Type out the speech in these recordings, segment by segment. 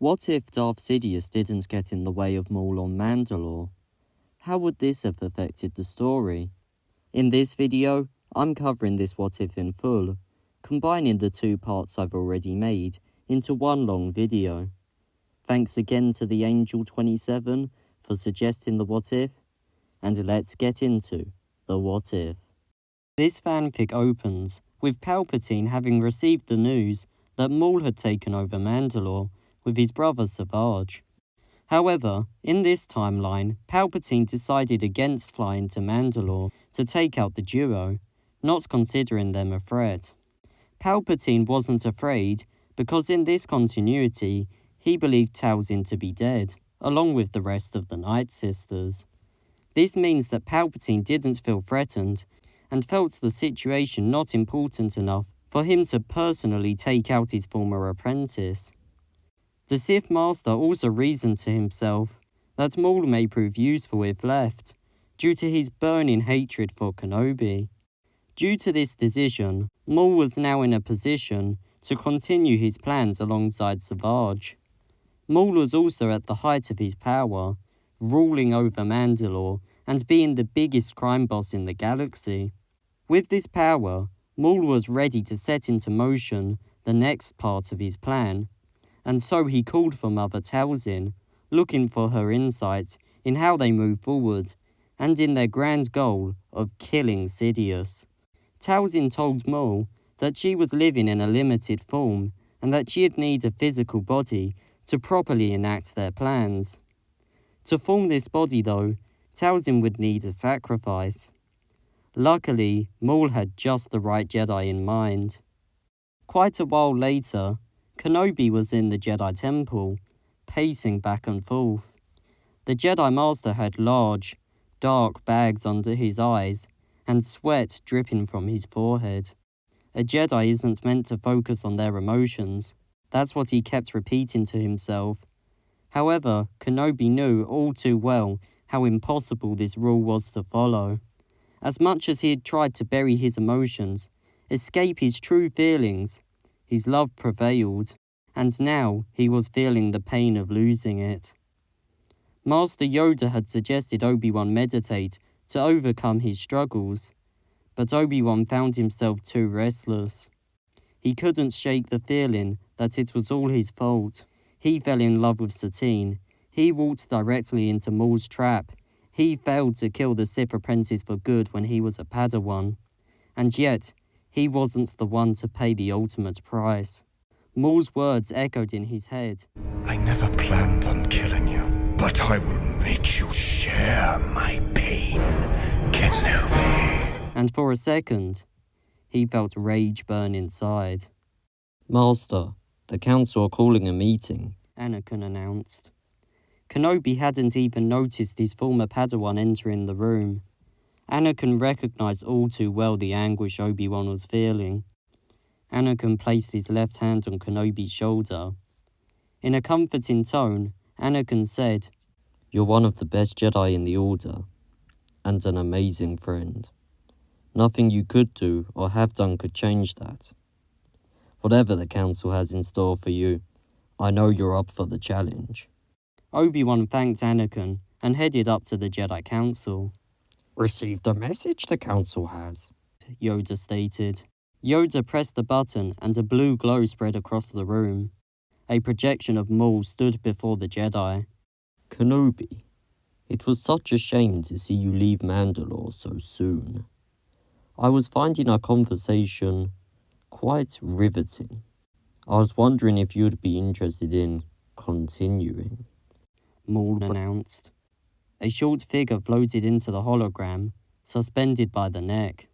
What if Darth Sidious didn't get in the way of Maul on Mandalore? How would this have affected the story? In this video, I'm covering this what if in full, combining the two parts I've already made into one long video. Thanks again to the Angel27 for suggesting the what if, and let's get into the what if. This fanfic opens with Palpatine having received the news that Maul had taken over Mandalore with his brother Savage. However, in this timeline, Palpatine decided against flying to Mandalore to take out the duo, not considering them a threat. Palpatine wasn't afraid because in this continuity, he believed Talzin to be dead, along with the rest of the Night Sisters. This means that Palpatine didn't feel threatened and felt the situation not important enough for him to personally take out his former apprentice. The Sith Master also reasoned to himself that Maul may prove useful if left, due to his burning hatred for Kenobi. Due to this decision, Maul was now in a position to continue his plans alongside Savage. Maul was also at the height of his power, ruling over Mandalore and being the biggest crime boss in the galaxy. With this power, Maul was ready to set into motion the next part of his plan, and so he called for Mother Talzin, looking for her insight in how they move forward, and in their grand goal of killing Sidious. Talzin told Maul that she was living in a limited form, and that she'd need a physical body to properly enact their plans. To form this body though, Talzin would need a sacrifice. Luckily, Maul had just the right Jedi in mind. Quite a while later, Kenobi was in the Jedi Temple, pacing back and forth. The Jedi Master had large, dark bags under his eyes and sweat dripping from his forehead. A Jedi isn't meant to focus on their emotions. That's what he kept repeating to himself. However, Kenobi knew all too well how impossible this rule was to follow. As much as he had tried to bury his emotions, escape his true feelings, his love prevailed, and now he was feeling the pain of losing it. Master Yoda had suggested Obi-Wan meditate to overcome his struggles, but Obi-Wan found himself too restless. He couldn't shake the feeling that it was all his fault. He fell in love with Satine. He walked directly into Maul's trap. He failed to kill the Sith apprentice for good when he was a Padawan. And yet, he wasn't the one to pay the ultimate price. Maul's words echoed in his head. I never planned on killing you, but I will make you share my pain, Kenobi. And for a second, he felt rage burn inside. Master, the Council are calling a meeting, Anakin announced. Kenobi hadn't even noticed his former Padawan entering the room. Anakin recognized all too well the anguish Obi-Wan was feeling. Anakin placed his left hand on Kenobi's shoulder. In a comforting tone, Anakin said, "You're one of the best Jedi in the Order, and an amazing friend. Nothing you could do or have done could change that. Whatever the Council has in store for you, I know you're up for the challenge." Obi-Wan thanked Anakin and headed up to the Jedi Council. "Received a message the Council has," Yoda stated. Yoda pressed a button and a blue glow spread across the room. A projection of Maul stood before the Jedi. "Kenobi, it was such a shame to see you leave Mandalore so soon. I was finding our conversation quite riveting. I was wondering if you'd be interested in continuing," Maul announced. A short figure floated into the hologram, suspended by the neck.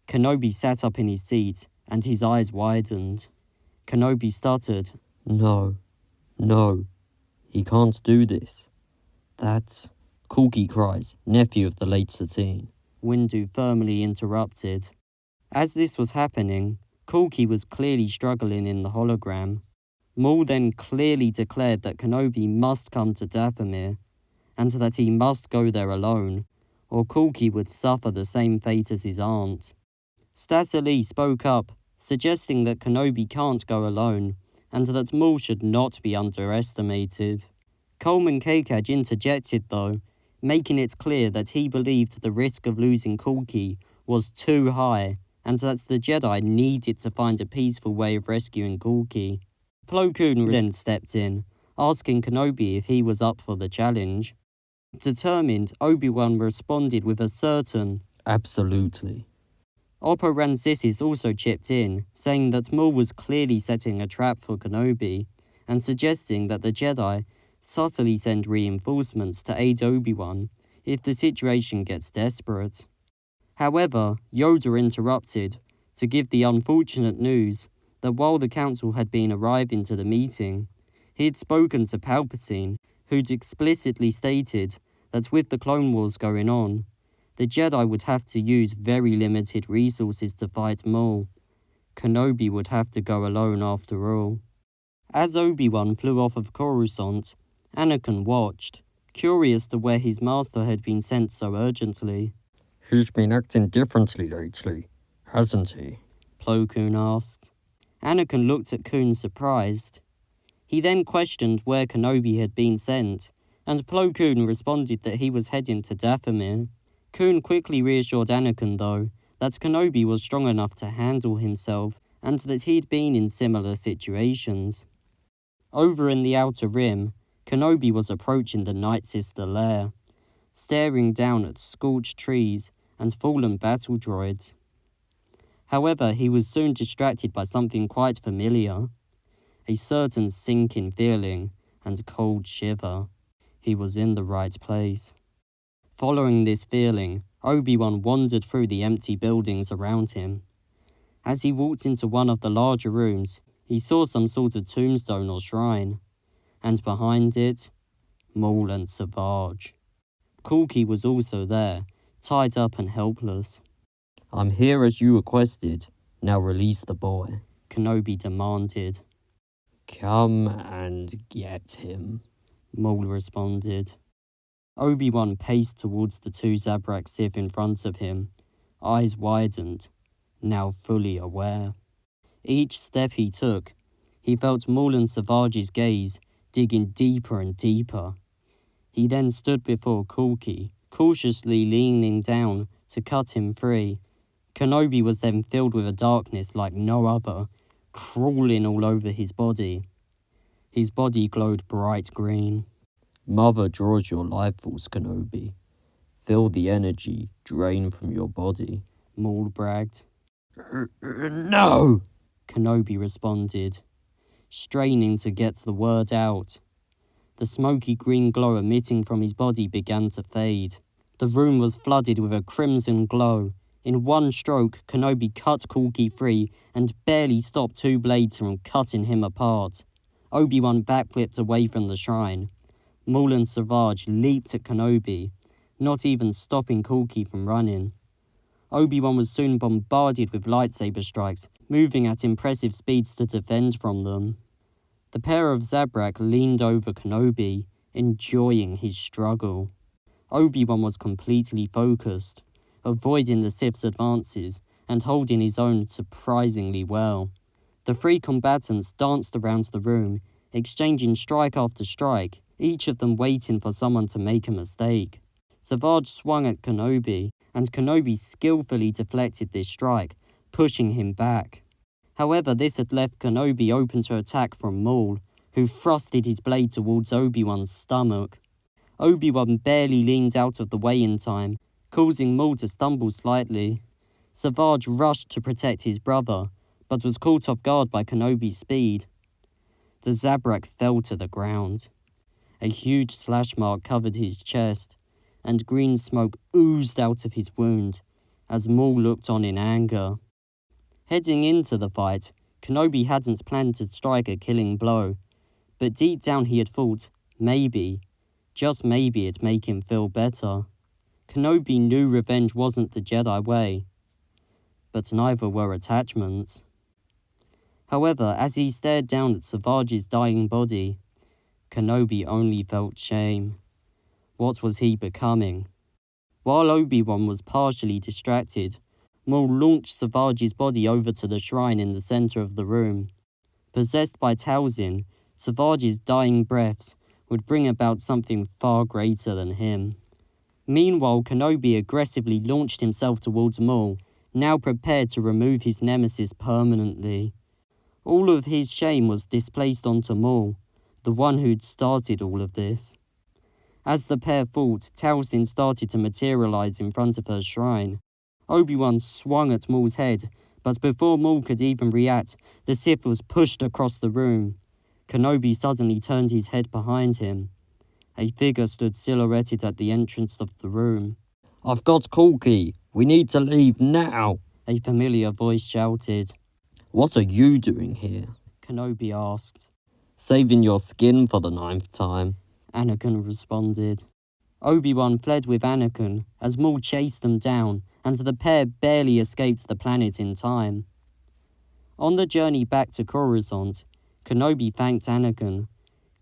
Kenobi sat up in his seat, and his eyes widened. Kenobi stuttered, No, he can't do this. That's..." Kulki cries, nephew of the late Satine. Windu firmly interrupted. As this was happening, Kulki was clearly struggling in the hologram. Maul then clearly declared that Kenobi must come to Dathomir, and that he must go there alone, or Kulki would suffer the same fate as his aunt. Stasali spoke up, suggesting that Kenobi can't go alone, and that Maul should not be underestimated. Coleman Kakaj interjected though, making it clear that he believed the risk of losing Kulki was too high, and that the Jedi needed to find a peaceful way of rescuing Kulki. Plo Koon then stepped in, asking Kenobi if he was up for the challenge. Determined, Obi-Wan responded with a certain "absolutely." Oppo Rancisis also chipped in, saying that Maul was clearly setting a trap for Kenobi, and suggesting that the Jedi subtly send reinforcements to aid Obi-Wan if the situation gets desperate. However, Yoda interrupted to give the unfortunate news that while the council had been arriving to the meeting, he had spoken to Palpatine, who'd explicitly stated that with the Clone Wars going on, the Jedi would have to use very limited resources to fight Maul. Kenobi would have to go alone after all. As Obi-Wan flew off of Coruscant, Anakin watched, curious to where his master had been sent so urgently. "He's been acting differently lately, hasn't he?" Plo Koon asked. Anakin looked at Koon surprised. He then questioned where Kenobi had been sent, and Plo Koon responded that he was heading to Dathomir. Koon quickly reassured Anakin, though, that Kenobi was strong enough to handle himself and that he'd been in similar situations. Over in the Outer Rim, Kenobi was approaching the Night Sister lair, staring down at scorched trees and fallen battle droids. However, he was soon distracted by something quite familiar, a certain sinking feeling and cold shiver. He was in the right place. Following this feeling, Obi-Wan wandered through the empty buildings around him. As he walked into one of the larger rooms, he saw some sort of tombstone or shrine, and behind it, Maul and Savage. Kulki was also there, tied up and helpless. "I'm here as you requested. Now release the boy," Kenobi demanded. "Come and get him," Maul responded. Obi-Wan paced towards the two Zabrak Sith in front of him, eyes widened, now fully aware. Each step he took, he felt Maul and Savage's gaze digging deeper and deeper. He then stood before Kulki, cautiously leaning down to cut him free. Kenobi was then filled with a darkness like no other, crawling all over his body. His body glowed bright green. "Mother draws your life force, Kenobi. Feel the energy drain from your body," Maul bragged. "No!" Kenobi responded, straining to get the word out. The smoky green glow emitting from his body began to fade. The room was flooded with a crimson glow. In one stroke, Kenobi cut Kulki free and barely stopped two blades from cutting him apart. Obi-Wan backflipped away from the shrine. Maul and Savage leaped at Kenobi, not even stopping Kulki from running. Obi-Wan was soon bombarded with lightsaber strikes, moving at impressive speeds to defend from them. The pair of Zabrak leaned over Kenobi, enjoying his struggle. Obi-Wan was completely focused, avoiding the Sith's advances and holding his own surprisingly well. The three combatants danced around the room, exchanging strike after strike, each of them waiting for someone to make a mistake. Savage swung at Kenobi, and Kenobi skillfully deflected this strike, pushing him back. However, this had left Kenobi open to attack from Maul, who thrusted his blade towards Obi-Wan's stomach. Obi-Wan barely leaned out of the way in time, causing Maul to stumble slightly. Savage rushed to protect his brother, but was caught off guard by Kenobi's speed. The Zabrak fell to the ground. A huge slash mark covered his chest, and green smoke oozed out of his wound as Maul looked on in anger. Heading into the fight, Kenobi hadn't planned to strike a killing blow, but deep down he had thought, maybe, just maybe it'd make him feel better. Kenobi knew revenge wasn't the Jedi way, but neither were attachments. However, as he stared down at Savage's dying body, Kenobi only felt shame. What was he becoming? While Obi-Wan was partially distracted, Maul launched Savage's body over to the shrine in the center of the room. Possessed by Talzin, Savage's dying breaths would bring about something far greater than him. Meanwhile, Kenobi aggressively launched himself towards Maul, now prepared to remove his nemesis permanently. All of his shame was displaced onto Maul, the one who'd started all of this. As the pair fought, Talzin started to materialize in front of her shrine. Obi-Wan swung at Maul's head, but before Maul could even react, the Sith was pushed across the room. Kenobi suddenly turned his head behind him. A figure stood silhouetted at the entrance of the room. "I've got Corky. We need to leave now," A familiar voice shouted. "What are you doing here?" Kenobi asked. "Saving your skin for the 9th time." Anakin responded. Obi-Wan fled with Anakin as Maul chased them down, and the pair barely escaped the planet in time. On the journey back to Coruscant, Kenobi thanked Anakin,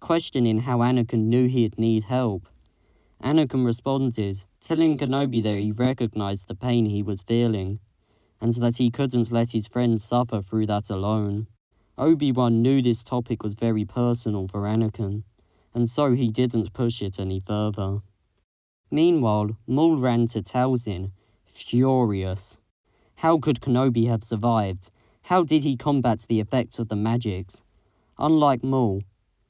questioning how Anakin knew he'd need help. Anakin responded, telling Kenobi that he recognized the pain he was feeling, and that he couldn't let his friend suffer through that alone. Obi-Wan knew this topic was very personal for Anakin, and so he didn't push it any further. Meanwhile, Maul ran to Talzin, furious. How could Kenobi have survived? How did he combat the effects of the magics? Unlike Maul,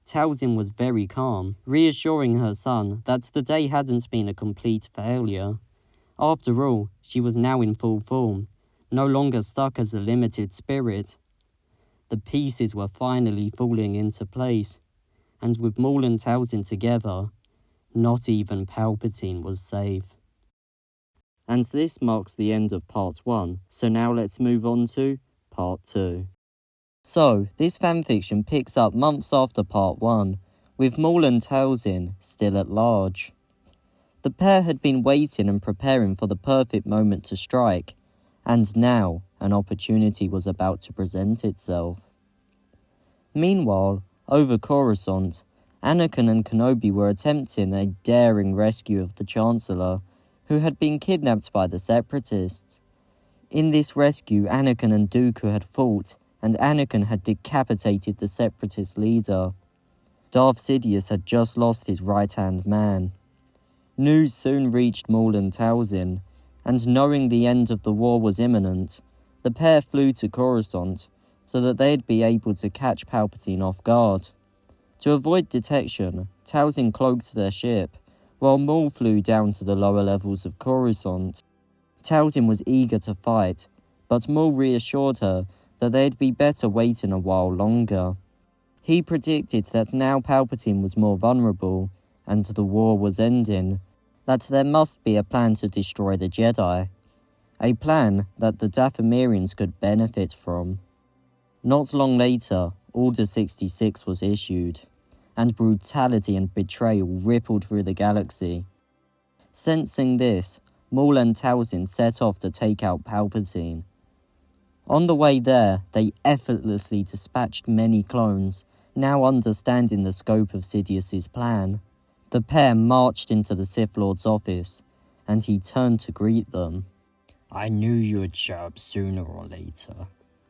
Talzin was very calm, reassuring her son that the day hadn't been a complete failure. After all, she was now in full form, no longer stuck as a limited spirit. The pieces were finally falling into place, and with Maul and Talzin together, not even Palpatine was safe. And this marks the end of part 1, so now let's move on to part 2. So, this fanfiction picks up months after part 1, with Maul and Talzin still at large. The pair had been waiting and preparing for the perfect moment to strike, and now an opportunity was about to present itself. Meanwhile, over Coruscant, Anakin and Kenobi were attempting a daring rescue of the Chancellor, who had been kidnapped by the Separatists. In this rescue, Anakin and Dooku had fought, and Anakin had decapitated the Separatist leader. Darth Sidious had just lost his right-hand man. News soon reached Maul and Talzin, and knowing the end of the war was imminent, the pair flew to Coruscant so that they'd be able to catch Palpatine off guard. To avoid detection, Talzin cloaked their ship, while Maul flew down to the lower levels of Coruscant. Talzin was eager to fight, but Maul reassured her that they'd be better waiting a while longer. He predicted that now Palpatine was more vulnerable, and the war was ending, that there must be a plan to destroy the Jedi. A plan that the Dathomirians could benefit from. Not long later, Order 66 was issued, and brutality and betrayal rippled through the galaxy. Sensing this, Maul and Talzin set off to take out Palpatine. On the way there, they effortlessly dispatched many clones, now understanding the scope of Sidious's plan. The pair marched into the Sith Lord's office, and he turned to greet them. "I knew you'd show up sooner or later,"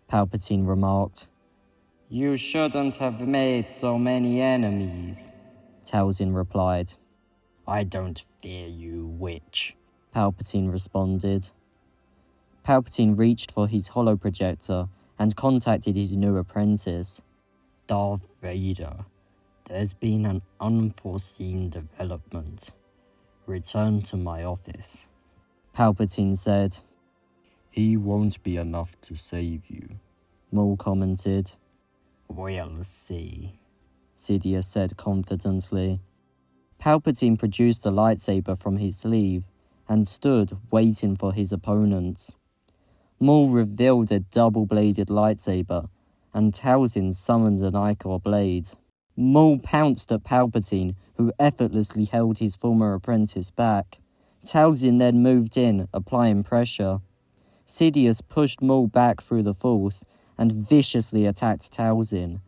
Palpatine remarked. "You shouldn't have made so many enemies," Talzin replied. "I don't fear you, witch," Palpatine responded. Palpatine reached for his holoprojector and contacted his new apprentice. "Darth Vader, there's been an unforeseen development. Return to my office," Palpatine said. "He won't be enough to save you," Maul commented. "We'll see," Sidious said confidently. Palpatine produced a lightsaber from his sleeve and stood waiting for his opponents. Maul revealed a double-bladed lightsaber, and Talzin summoned an Ichor blade. Maul pounced at Palpatine, who effortlessly held his former apprentice back. Talzin then moved in, applying pressure. Sidious pushed Maul back through the Force and viciously attacked Talzin.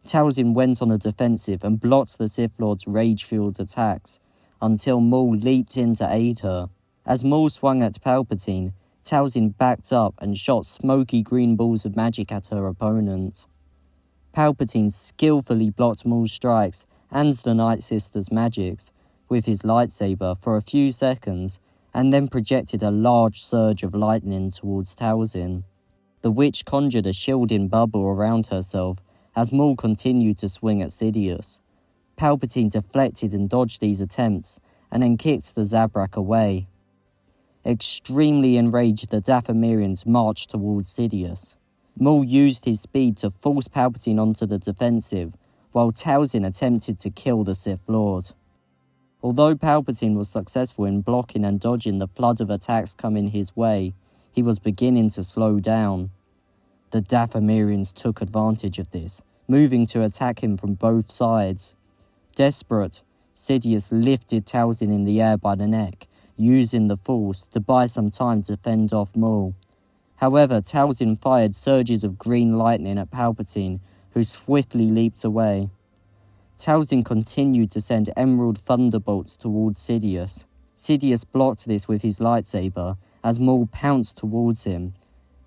Talzin went on the defensive and blocked the Sith Lord's rage-fueled attacks, until Maul leaped in to aid her. As Maul swung at Palpatine, Talzin backed up and shot smoky green balls of magic at her opponent. Palpatine skillfully blocked Maul's strikes and the Night Sister's magics with his lightsaber for a few seconds, and then projected a large surge of lightning towards Talzin. The witch conjured a shielding bubble around herself as Maul continued to swing at Sidious. Palpatine deflected and dodged these attempts, and then kicked the Zabrak away. Extremely enraged, the Dathomirians marched towards Sidious. Maul used his speed to force Palpatine onto the defensive, while Talzin attempted to kill the Sith Lord. Although Palpatine was successful in blocking and dodging the flood of attacks coming his way, he was beginning to slow down. The Dathomirians took advantage of this, moving to attack him from both sides. Desperate, Sidious lifted Talzin in the air by the neck, using the Force to buy some time to fend off Maul. However, Talzin fired surges of green lightning at Palpatine, who swiftly leaped away. Talzin continued to send emerald thunderbolts towards Sidious. Sidious blocked this with his lightsaber as Maul pounced towards him.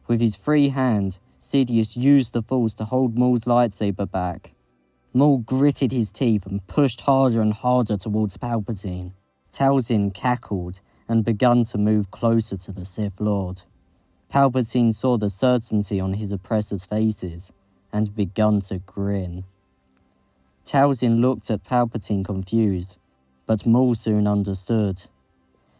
With his free hand, Sidious used the Force to hold Maul's lightsaber back. Maul gritted his teeth and pushed harder and harder towards Palpatine. Talzin cackled and began to move closer to the Sith Lord. Palpatine saw the certainty on his oppressors' faces and began to grin. Talzin looked at Palpatine confused, but Maul soon understood.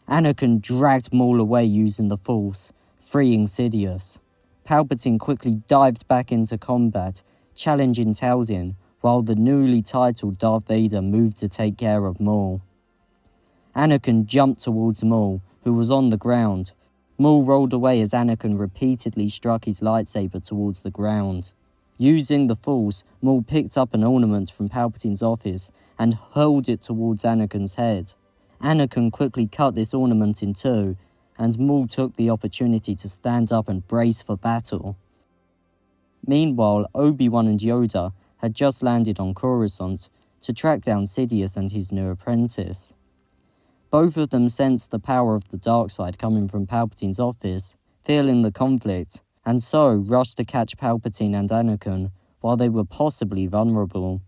Anakin dragged Maul away using the Force, freeing Sidious. Palpatine quickly dived back into combat, challenging Talzin, while the newly titled Darth Vader moved to take care of Maul. Anakin jumped towards Maul, who was on the ground. Maul rolled away as Anakin repeatedly struck his lightsaber towards the ground. Using the Force, Maul picked up an ornament from Palpatine's office and hurled it towards Anakin's head. Anakin quickly cut this ornament in two, and Maul took the opportunity to stand up and brace for battle. Meanwhile, Obi-Wan and Yoda had just landed on Coruscant to track down Sidious and his new apprentice. Both of them sensed the power of the dark side coming from Palpatine's office, feeling the conflict, and so rushed to catch Palpatine and Anakin while they were possibly vulnerable.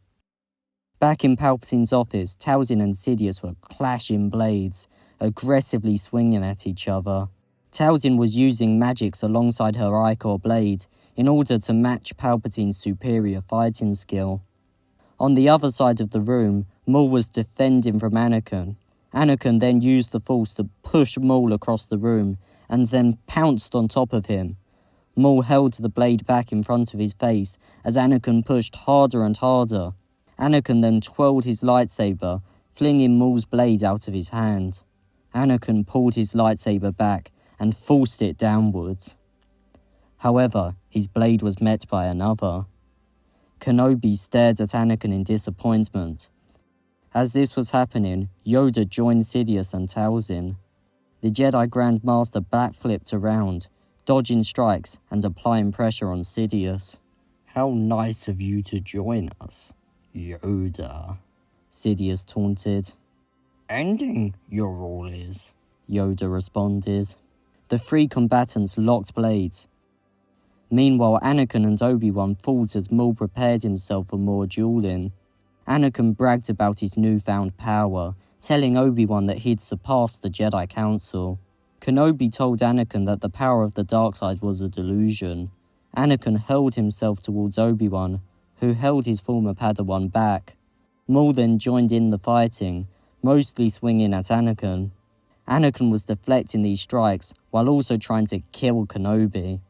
Back in Palpatine's office, Talzin and Sidious were clashing blades, aggressively swinging at each other. Talzin was using magics alongside her Ichor blade in order to match Palpatine's superior fighting skill. On the other side of the room, Maul was defending from Anakin. Anakin then used the Force to push Maul across the room and then pounced on top of him. Maul held the blade back in front of his face as Anakin pushed harder and harder. Anakin then twirled his lightsaber, flinging Maul's blade out of his hand. Anakin pulled his lightsaber back and forced it downwards. However, his blade was met by another. Kenobi stared at Anakin in disappointment. As this was happening, Yoda joined Sidious and Talzin. The Jedi Grand Master backflipped around, dodging strikes and applying pressure on Sidious. How nice of you to join us, Yoda, Sidious taunted. Ending your rule is, Yoda responded. The three combatants locked blades. Meanwhile, Anakin and Obi-Wan fought as Maul prepared himself for more dueling. Anakin bragged about his newfound power, telling Obi-Wan that he'd surpassed the Jedi Council. Kenobi told Anakin that the power of the dark side was a delusion. Anakin hurled himself towards Obi-Wan, who held his former Padawan back. Maul then joined in the fighting, mostly swinging at Anakin. Anakin was deflecting these strikes while also trying to kill Kenobi.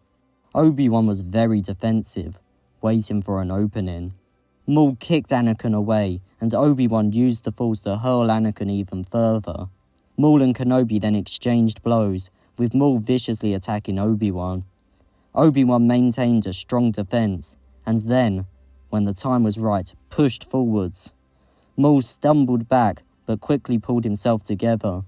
Obi-Wan was very defensive, waiting for an opening. Maul kicked Anakin away, and Obi-Wan used the Force to hurl Anakin even further. Maul and Kenobi then exchanged blows, with Maul viciously attacking Obi-Wan. Obi-Wan maintained a strong defense, and then, when the time was right, pushed forwards. Maul stumbled back, but quickly pulled himself together.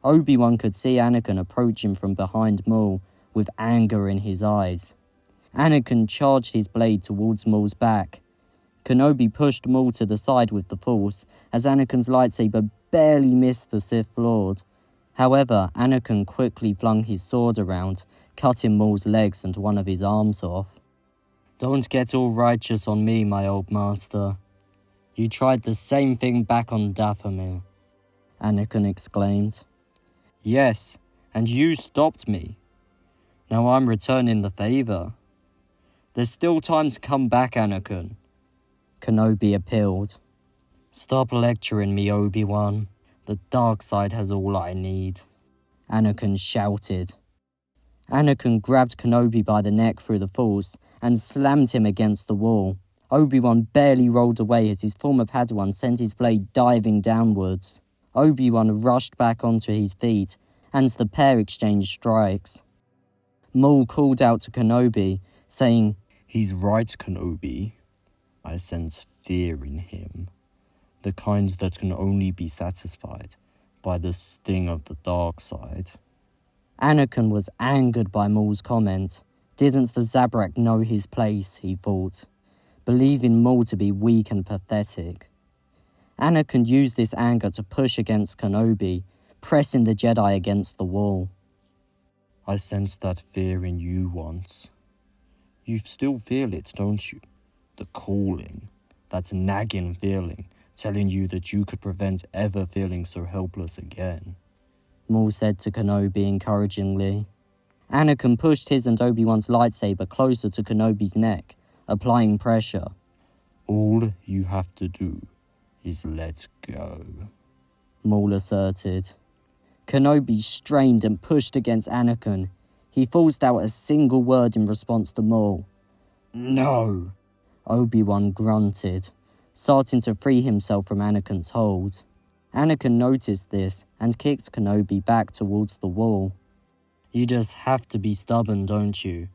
Obi-Wan could see Anakin approaching from behind Maul, with anger in his eyes. Anakin charged his blade towards Maul's back. Kenobi pushed Maul to the side with the Force, as Anakin's lightsaber barely missed the Sith Lord. However, Anakin quickly flung his sword around, cutting Maul's legs and one of his arms off. Don't get all righteous on me, my old master. You tried the same thing back on Dathomir, Anakin exclaimed. Yes, and you stopped me. Now I'm returning the favor. There's still time to come back, Anakin, Kenobi appealed. Stop lecturing me, Obi-Wan. The dark side has all I need, Anakin shouted. Anakin grabbed Kenobi by the neck through the Force and slammed him against the wall. Obi-Wan barely rolled away as his former Padawan sent his blade diving downwards. Obi-Wan rushed back onto his feet, and the pair exchanged strikes. Maul called out to Kenobi, saying, He's right, Kenobi. I sense fear in him, the kind that can only be satisfied by the sting of the dark side. Anakin was angered by Maul's comment. Didn't the Zabrak know his place, he thought, believing Maul to be weak and pathetic. Anakin used this anger to push against Kenobi, pressing the Jedi against the wall. I sensed that fear in you once. You still feel it, don't you? The calling, that nagging feeling, telling you that you could prevent ever feeling so helpless again, Maul said to Kenobi encouragingly. Anakin pushed his and Obi-Wan's lightsaber closer to Kenobi's neck, applying pressure. All you have to do is let go, Maul asserted. Kenobi strained and pushed against Anakin. He forced out a single word in response to Maul. No, Obi-Wan grunted, starting to free himself from Anakin's hold. Anakin noticed this and kicked Kenobi back towards the wall. You just have to be stubborn, don't you?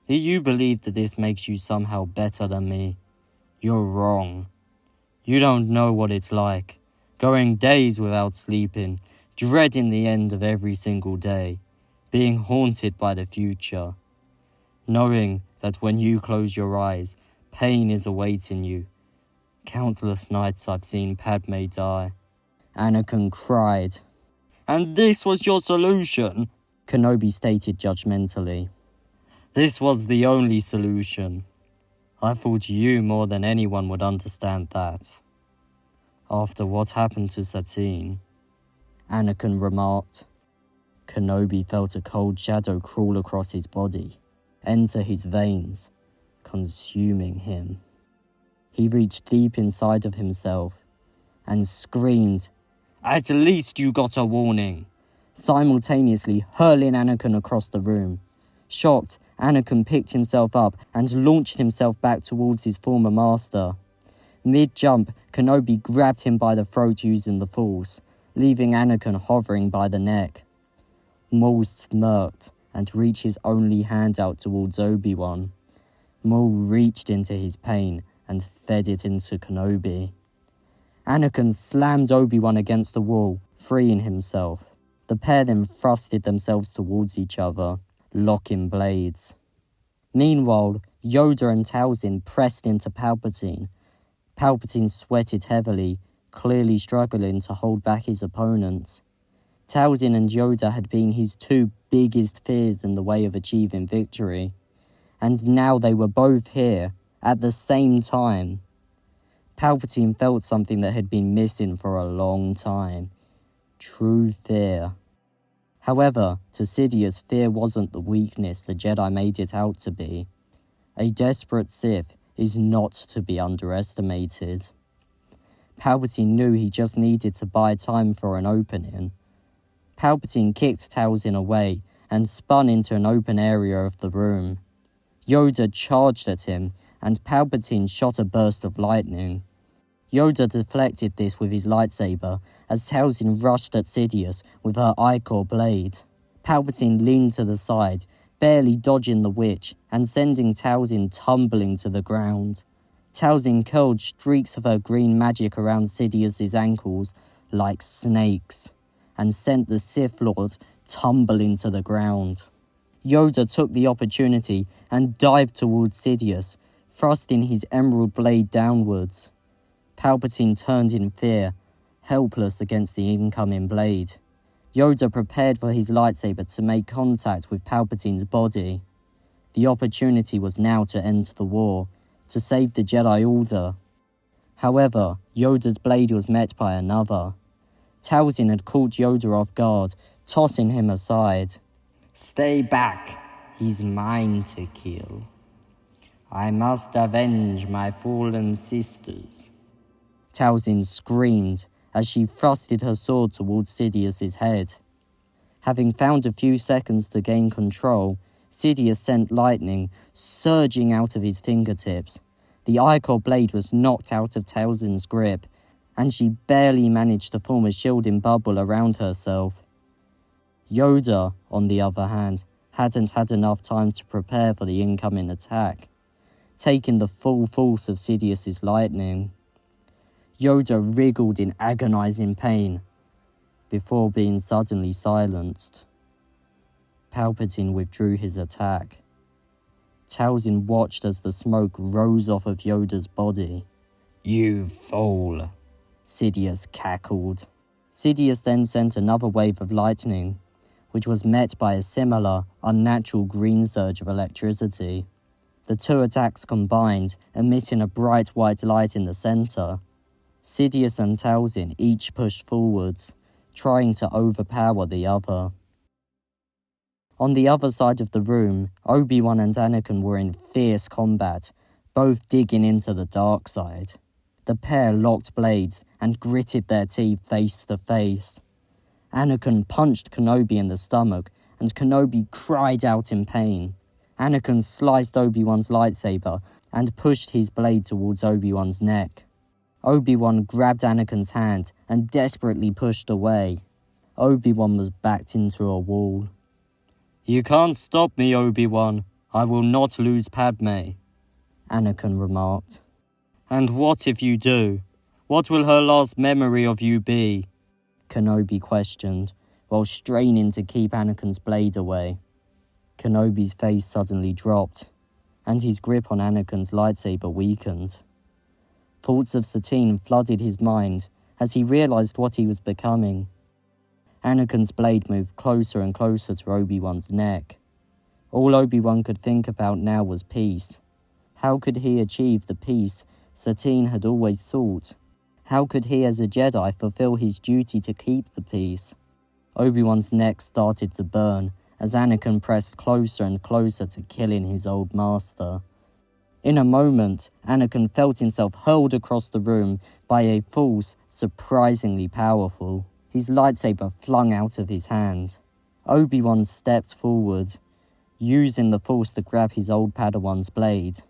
You believe that this makes you somehow better than me. You're wrong. You don't know what it's like, going days without sleeping, dreading the end of every single day, being haunted by the future, knowing that when you close your eyes, pain is awaiting you. Countless nights I've seen Padme die. Anakin cried. And this was your solution? Kenobi stated judgmentally. This was the only solution. I thought you more than anyone would understand that. After what happened to Satine, Anakin remarked. Kenobi felt a cold shadow crawl across his body, enter his veins, consuming him. He reached deep inside of himself and screamed, At least you got a warning, simultaneously hurling Anakin across the room. Shocked, Anakin picked himself up and launched himself back towards his former master. Mid-jump, Kenobi grabbed him by the throat using the Force, leaving Anakin hovering by the neck. Maul smirked and reached his only hand out towards Obi-Wan. Maul reached into his pain and fed it into Kenobi. Anakin slammed Obi-Wan against the wall, freeing himself. The pair then thrusted themselves towards each other, locking blades. Meanwhile, Yoda and Talzin pressed into Palpatine. Palpatine sweated heavily, clearly struggling to hold back his opponents. Talzin and Yoda had been his two biggest fears in the way of achieving victory, and now they were both here, at the same time. Palpatine felt something that had been missing for a long time. True fear. However, to Sidious, fear wasn't the weakness the Jedi made it out to be. A desperate Sith is not to be underestimated. Palpatine knew he just needed to buy time for an opening. Palpatine kicked Talzin away and spun into an open area of the room. Yoda charged at him, and Palpatine shot a burst of lightning. Yoda deflected this with his lightsaber as Talzin rushed at Sidious with her Ichor blade. Palpatine leaned to the side, barely dodging the witch and sending Talzin tumbling to the ground. Talzin curled streaks of her green magic around Sidious's ankles like snakes and sent the Sith Lord tumbling to the ground. Yoda took the opportunity and dived towards Sidious, thrusting his emerald blade downwards. Palpatine turned in fear, helpless against the incoming blade. Yoda prepared for his lightsaber to make contact with Palpatine's body. The opportunity was now to end the war, to save the Jedi Order. However, Yoda's blade was met by another. Talzin had caught Yoda off guard, tossing him aside. "Stay back, he's mine to kill. I must avenge my fallen sisters." Talzin screamed as she thrusted her sword towards Sidious's head. Having found a few seconds to gain control, Sidious sent lightning surging out of his fingertips. The Ichor blade was knocked out of Talzin's grip, and she barely managed to form a shielding bubble around herself. Yoda, on the other hand, hadn't had enough time to prepare for the incoming attack, taking the full force of Sidious's lightning. Yoda wriggled in agonizing pain, before being suddenly silenced. Palpatine withdrew his attack. Talzin watched as the smoke rose off of Yoda's body. "You fool," Sidious cackled. Sidious then sent another wave of lightning, which was met by a similar, unnatural green surge of electricity. The two attacks combined, emitting a bright white light in the center. Sidious and Talzin each pushed forwards, trying to overpower the other. On the other side of the room, Obi-Wan and Anakin were in fierce combat, both digging into the dark side. The pair locked blades and gritted their teeth face to face. Anakin punched Kenobi in the stomach, and Kenobi cried out in pain. Anakin sliced Obi-Wan's lightsaber and pushed his blade towards Obi-Wan's neck. Obi-Wan grabbed Anakin's hand and desperately pushed away. Obi-Wan was backed into a wall. "You can't stop me, Obi-Wan. I will not lose Padme," Anakin remarked. "And what if you do? What will her last memory of you be?" Kenobi questioned, while straining to keep Anakin's blade away. Kenobi's face suddenly dropped, and his grip on Anakin's lightsaber weakened. Thoughts of Satine flooded his mind as he realized what he was becoming. Anakin's blade moved closer and closer to Obi-Wan's neck. All Obi-Wan could think about now was peace. How could he achieve the peace Satine had always sought? How could he as a Jedi fulfill his duty to keep the peace? Obi-Wan's neck started to burn as Anakin pressed closer and closer to killing his old master. In a moment, Anakin felt himself hurled across the room by a force surprisingly powerful. His lightsaber flung out of his hand. Obi-Wan stepped forward, using the force to grab his old Padawan's blade.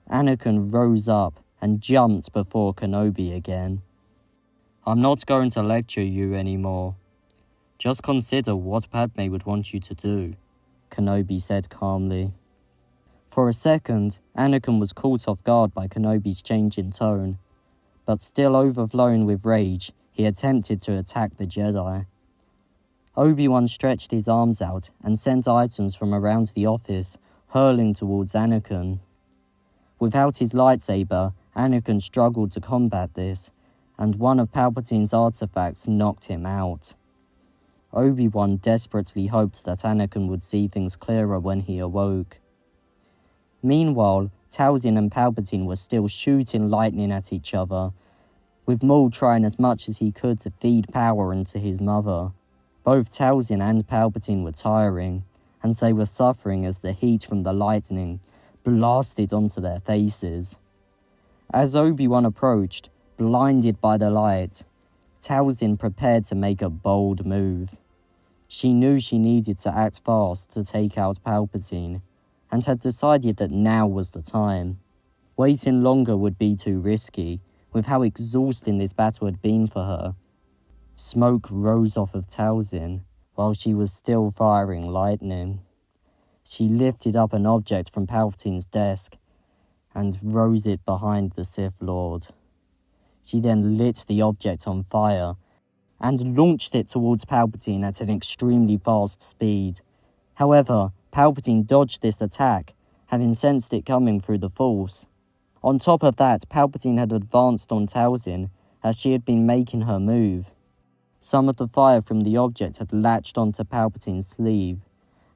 Anakin rose up and jumped before Kenobi again. "I'm not going to lecture you anymore. Just consider what Padme would want you to do," Kenobi said calmly. For a second, Anakin was caught off guard by Kenobi's change in tone, but still overflowing with rage, he attempted to attack the Jedi. Obi-Wan stretched his arms out and sent items from around the office, hurling towards Anakin. Without his lightsaber, Anakin struggled to combat this, and one of Palpatine's artifacts knocked him out. Obi-Wan desperately hoped that Anakin would see things clearer when he awoke. Meanwhile, Talzin and Palpatine were still shooting lightning at each other, with Maul trying as much as he could to feed power into his mother. Both Talzin and Palpatine were tiring, and they were suffering as the heat from the lightning blasted onto their faces. As Obi-Wan approached, blinded by the light, Talzin prepared to make a bold move. She knew she needed to act fast to take out Palpatine, and had decided that now was the time. Waiting longer would be too risky, with how exhausting this battle had been for her. Smoke rose off of Talzin, while she was still firing lightning. She lifted up an object from Palpatine's desk, and rose it behind the Sith Lord. She then lit the object on fire, and launched it towards Palpatine at an extremely fast speed. However, Palpatine dodged this attack, having sensed it coming through the Force. On top of that, Palpatine had advanced on Talzin as she had been making her move. Some of the fire from the object had latched onto Palpatine's sleeve,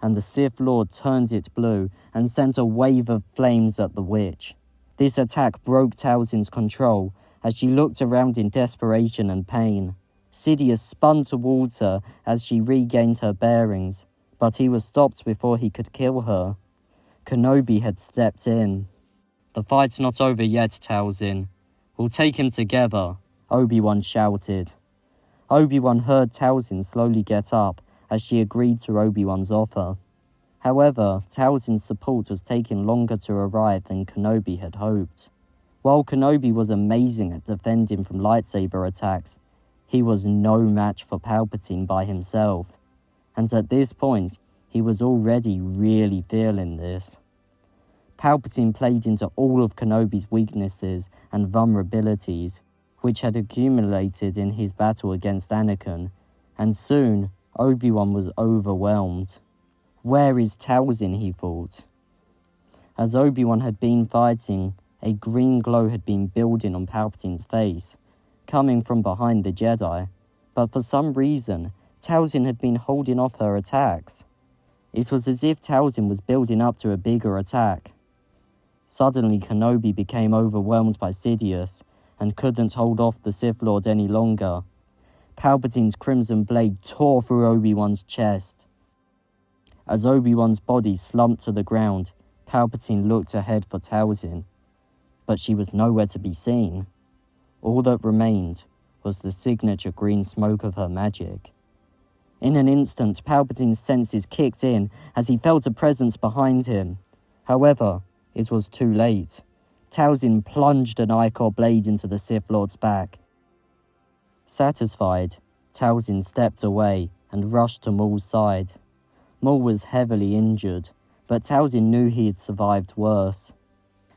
and the Sith Lord turned it blue and sent a wave of flames at the witch. This attack broke Talzin's control as she looked around in desperation and pain. Sidious spun towards her as she regained her bearings, but he was stopped before he could kill her. Kenobi had stepped in. "The fight's not over yet, Talzin. We'll take him together," Obi-Wan shouted. Obi-Wan heard Talzin slowly get up as she agreed to Obi-Wan's offer. However, Talzin's support was taking longer to arrive than Kenobi had hoped. While Kenobi was amazing at defending from lightsaber attacks, he was no match for Palpatine by himself, and at this point, he was already really feeling this. Palpatine played into all of Kenobi's weaknesses and vulnerabilities, which had accumulated in his battle against Anakin, and soon, Obi-Wan was overwhelmed. Where is Talzin, he thought. As Obi-Wan had been fighting, a green glow had been building on Palpatine's face, coming from behind the Jedi, but for some reason, Talzin had been holding off her attacks. It was as if Talzin was building up to a bigger attack. Suddenly, Kenobi became overwhelmed by Sidious and couldn't hold off the Sith Lord any longer. Palpatine's crimson blade tore through Obi-Wan's chest. As Obi-Wan's body slumped to the ground, Palpatine looked ahead for Talzin, but she was nowhere to be seen. All that remained was the signature green smoke of her magic. In an instant, Palpatine's senses kicked in as he felt a presence behind him. However, it was too late. Talzin plunged an Ichor blade into the Sith Lord's back. Satisfied, Talzin stepped away and rushed to Maul's side. Maul was heavily injured, but Talzin knew he had survived worse.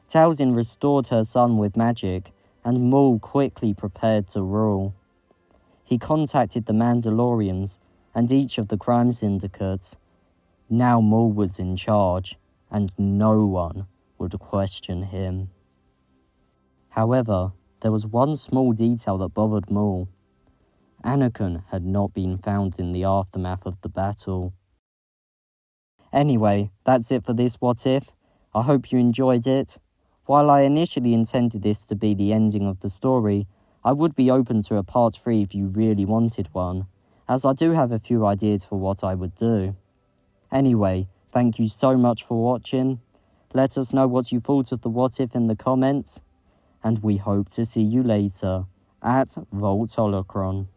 Talzin restored her son with magic, and Maul quickly prepared to rule. He contacted the Mandalorians and each of the crime syndicates. Now Maul was in charge, and no one would question him. However, there was one small detail that bothered Maul. Anakin had not been found in the aftermath of the battle. Anyway, that's it for this What If. I hope you enjoyed it. While I initially intended this to be the ending of the story, I would be open to a part 3 if you really wanted one, as I do have a few ideas for what I would do. Anyway, thank you so much for watching. Let us know what you thought of the What If in the comments, and we hope to see you later at Volt Holocron.